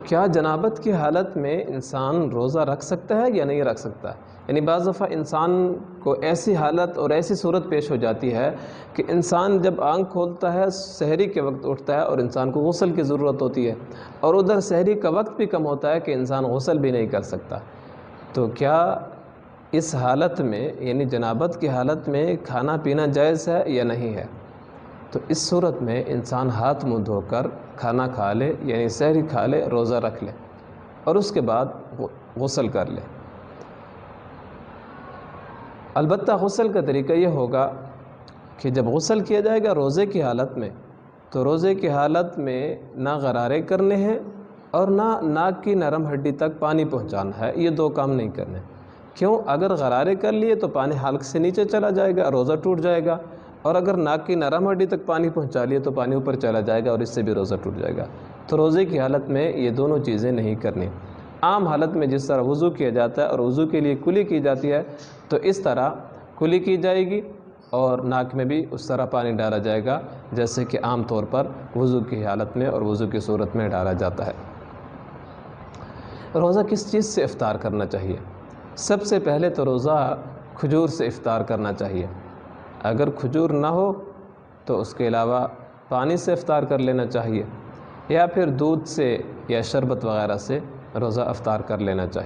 کیا جنابت کی حالت میں انسان روزہ رکھ سکتا ہے یا نہیں رکھ سکتا؟ یعنی بعض دفعہ انسان کو ایسی حالت اور ایسی صورت پیش ہو جاتی ہے کہ انسان جب آنکھ کھولتا ہے سحری کے وقت اٹھتا ہے اور انسان کو غسل کی ضرورت ہوتی ہے، اور ادھر سحری کا وقت بھی کم ہوتا ہے کہ انسان غسل بھی نہیں کر سکتا، تو کیا اس حالت میں یعنی جنابت کی حالت میں کھانا پینا جائز ہے یا نہیں ہے؟ تو اس صورت میں انسان ہاتھ منہ دھو کر کھانا کھا لے، یعنی سحری کھا لے، روزہ رکھ لے، اور اس کے بعد غسل کر لے۔ البتہ غسل کا طریقہ یہ ہوگا کہ جب غسل کیا جائے گا روزے کی حالت میں، تو روزے کی حالت میں نہ غرارے کرنے ہیں اور نہ ناک کی نرم ہڈی تک پانی پہنچانا ہے، یہ دو کام نہیں کرنے۔ کیوں؟ اگر غرارے کر لیے تو پانی حلق سے نیچے چلا جائے گا، روزہ ٹوٹ جائے گا، اور اگر ناک کی نرم ہڈی تک پانی پہنچا لیے تو پانی اوپر چلا جائے گا اور اس سے بھی روزہ ٹوٹ جائے گا۔ تو روزے کی حالت میں یہ دونوں چیزیں نہیں کرنی۔ عام حالت میں جس طرح وضو کیا جاتا ہے اور وضو کے لیے کلی کی جاتی ہے، تو اس طرح کلی کی جائے گی اور ناک میں بھی اس طرح پانی ڈالا جائے گا جیسے کہ عام طور پر وضو کی حالت میں اور وضو کی صورت میں ڈالا جاتا ہے۔ روزہ کس چیز سے افطار کرنا چاہیے؟ سب سے پہلے تو روزہ کھجور سے افطار کرنا چاہیے۔ اگر کھجور نہ ہو تو اس کے علاوہ پانی سے افطار کر لینا چاہیے، یا پھر دودھ سے یا شربت وغیرہ سے روزہ افطار کر لینا چاہیے۔